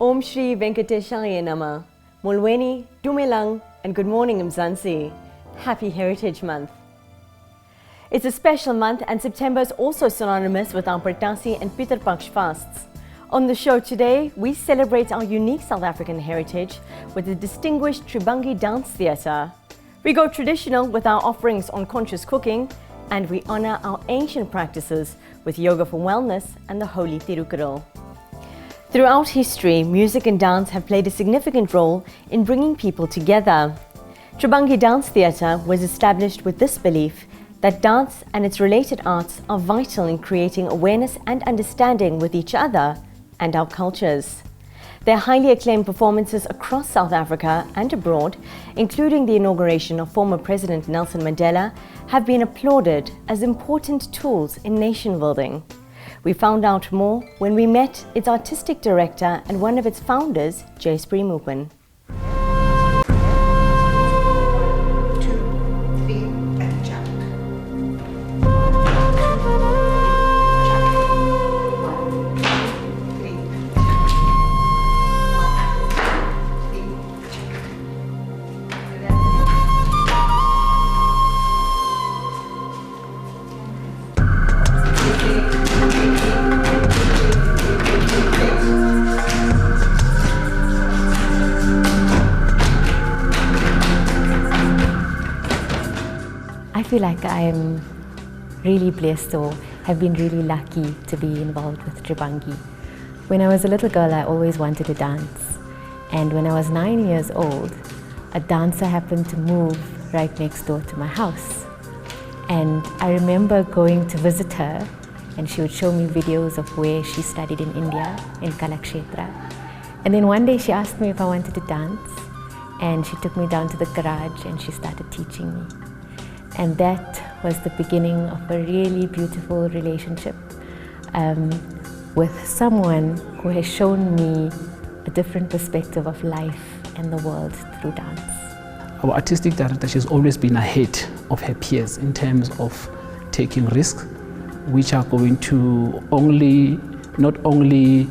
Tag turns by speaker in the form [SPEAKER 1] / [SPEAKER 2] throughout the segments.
[SPEAKER 1] Om Shri Venkateshaya Nama, Mulweni, Dumelang, and good morning Mzansi. Happy Heritage Month. It's a special month and September is also synonymous with our Pratasi and Pitar Paksh fasts. On the show today, we celebrate our unique South African heritage with the distinguished Tribhangi Dance Theatre. We go traditional with our offerings on conscious cooking, and we honor our ancient practices with yoga for wellness and the holy Tirukkural. Throughout history, music and dance have played a significant role in bringing people together. Tribhangi Dance Theatre was established with this belief that dance and its related arts are vital in creating awareness and understanding with each other and our cultures. Their highly acclaimed performances across South Africa and abroad, including the inauguration of former President Nelson Mandela, have been applauded as important tools in nation building. We found out more when we met its artistic director and one of its founders, Jayspree Mupin.
[SPEAKER 2] I feel like I'm really blessed or have been really lucky to be involved with Tribhangi. When I was a little girl, I always wanted to dance. And when I was 9 years old, a dancer happened to move right next door to my house. And I remember going to visit her, and she would show me videos of where she studied in India, in Kalakshetra. And then one day she asked me if I wanted to dance, and she took me down to the garage and she started teaching me. And that was the beginning of a really beautiful relationship with someone who has shown me a different perspective of life and the world through dance.
[SPEAKER 3] Our artistic director, she's always been ahead of her peers in terms of taking risks, which are going to not only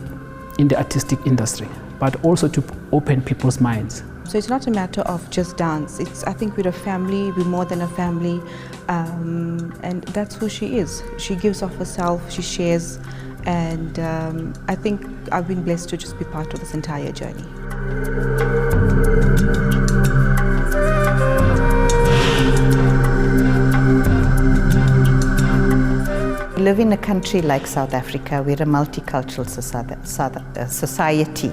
[SPEAKER 3] in the artistic industry, but also to open people's minds.
[SPEAKER 4] So it's not a matter of just dance. I think we're a family, we're more than a family, and that's who she is. She gives of herself, she shares, and I think I've been blessed to just be part of this entire journey.
[SPEAKER 5] We live in a country like South Africa. We're a multicultural society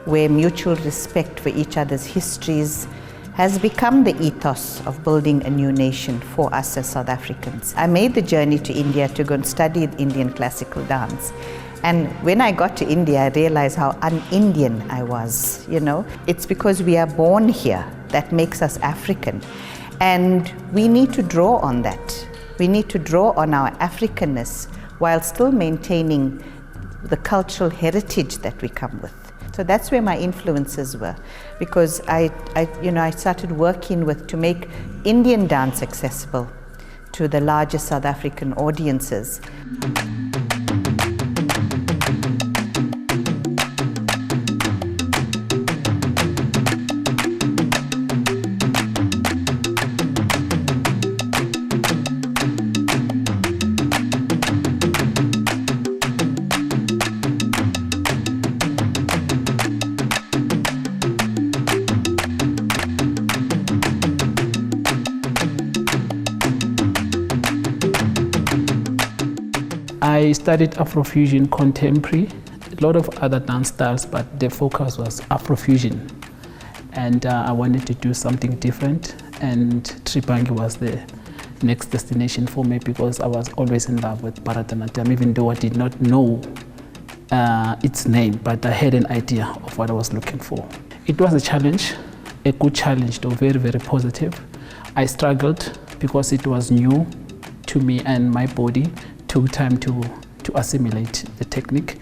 [SPEAKER 5] where mutual respect for each other's histories has become the ethos of building a new nation for us as South Africans. I made the journey to India to go and study Indian classical dance. And when I got to India, I realized how un-Indian I was, you know. It's because we are born here that makes us African. And we need to draw on that. We need to draw on our Africanness while still maintaining the cultural heritage that we come with. So that's where my influences were, because I started working to make Indian dance accessible to the larger South African audiences.
[SPEAKER 3] I studied Afrofusion contemporary, a lot of other dance styles, but the focus was Afrofusion. And I wanted to do something different, and Tribhangi was the next destination for me because I was always in love with Bharatanatyam, even though I did not know its name, but I had an idea of what I was looking for. It was a challenge, a good challenge, though very, very positive. I struggled because it was new to me and my body. Took time to assimilate the technique,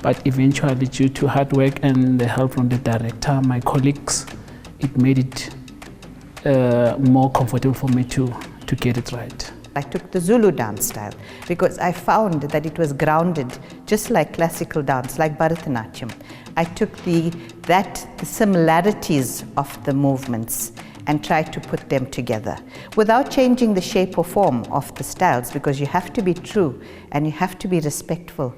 [SPEAKER 3] but eventually due to hard work and the help from the director, my colleagues, it made it more comfortable for me to get it right.
[SPEAKER 5] I took the Zulu dance style because I found that it was grounded just like classical dance, like Bharatanatyam. I took the similarities of the movements and tried to put them together without changing the shape or form of the styles, because you have to be true and you have to be respectful.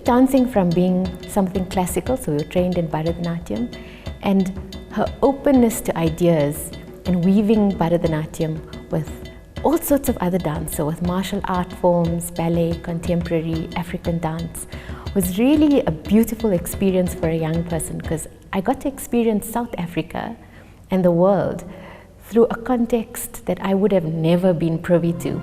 [SPEAKER 2] Dancing from being something classical, so we were trained in Bharatanatyam, and her openness to ideas and weaving Bharatanatyam with all sorts of other dance, so with martial art forms, ballet, contemporary, African dance, was really a beautiful experience for a young person, because I got to experience South Africa and the world through a context that I would have never been privy to.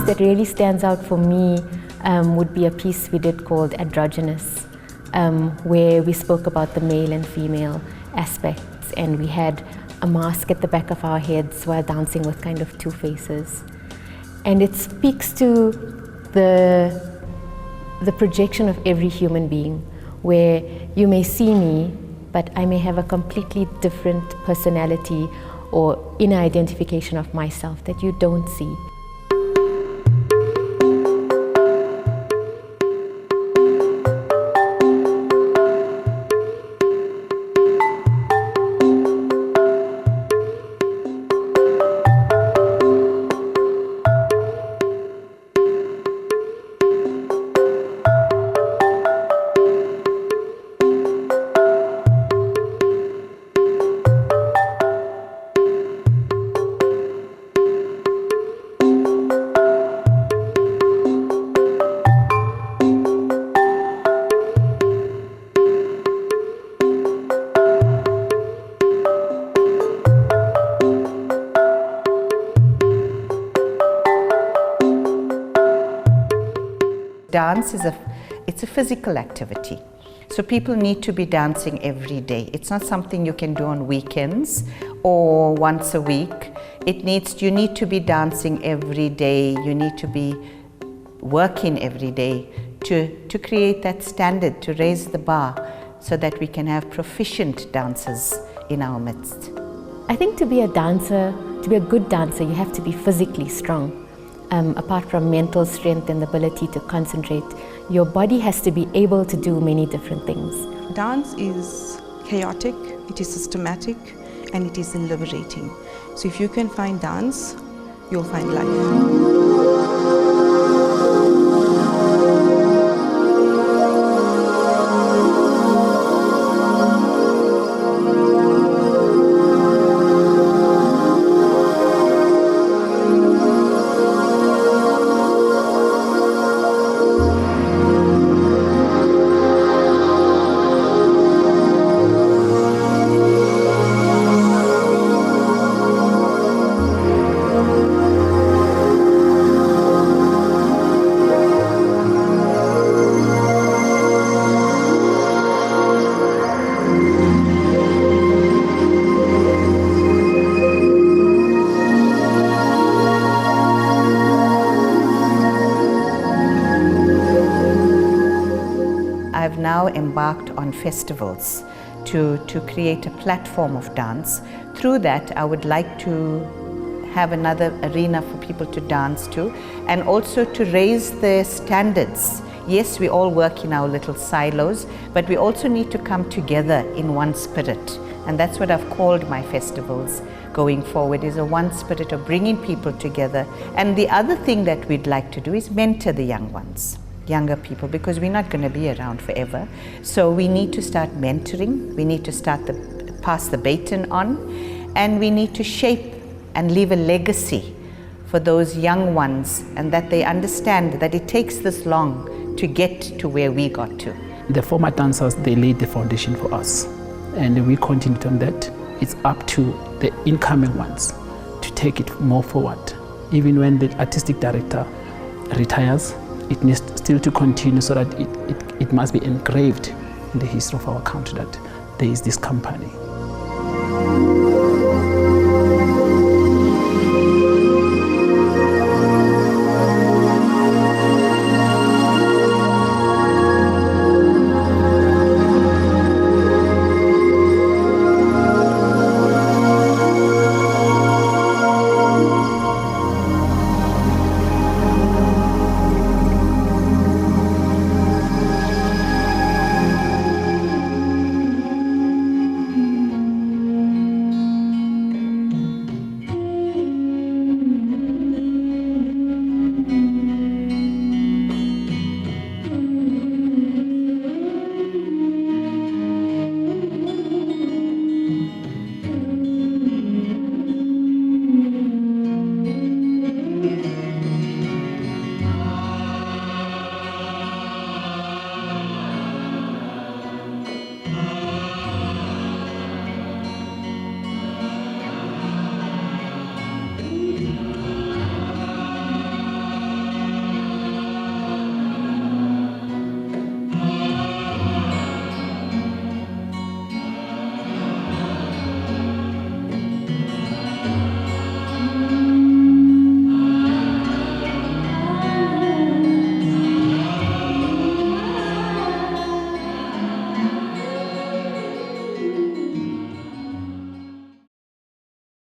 [SPEAKER 2] That really stands out for me would be a piece we did called Androgynous, where we spoke about the male and female aspects, and we had a mask at the back of our heads while dancing with kind of two faces. And it speaks to the projection of every human being, where you may see me, but I may have a completely different personality or inner identification of myself that you don't see.
[SPEAKER 5] Dance it's a physical activity. So people need to be dancing every day. It's not something you can do on weekends or once a week. You need to be dancing every day. You need to be working every day to create that standard, to raise the bar so that we can have proficient dancers in our midst.
[SPEAKER 2] I think to be a dancer, to be a good dancer, you have to be physically strong. Apart from mental strength and the ability to concentrate, your body has to be able to do many different things.
[SPEAKER 4] Dance is chaotic, it is systematic, and it is liberating. So if you can find dance, you'll find life.
[SPEAKER 5] I've now embarked on festivals to create a platform of dance. Through that, I would like to have another arena for people to dance to, and also to raise their standards Yes, we all work in our little silos, but we also need to come together in one spirit. And that's what I've called my festivals going forward, is a one spirit of bringing people together. And the other thing that we'd like to do is mentor the young ones, younger people, because we're not going to be around forever. So we need to start mentoring, we need to pass the baton on, and we need to shape and leave a legacy for those young ones, and that they understand that it takes this long to get to where we got to.
[SPEAKER 3] The former dancers, they laid the foundation for us, and we continued on that. It's up to the incoming ones to take it more forward. Even when the artistic director retires, it needs still to continue, so that it must be engraved in the history of our country that there is this company.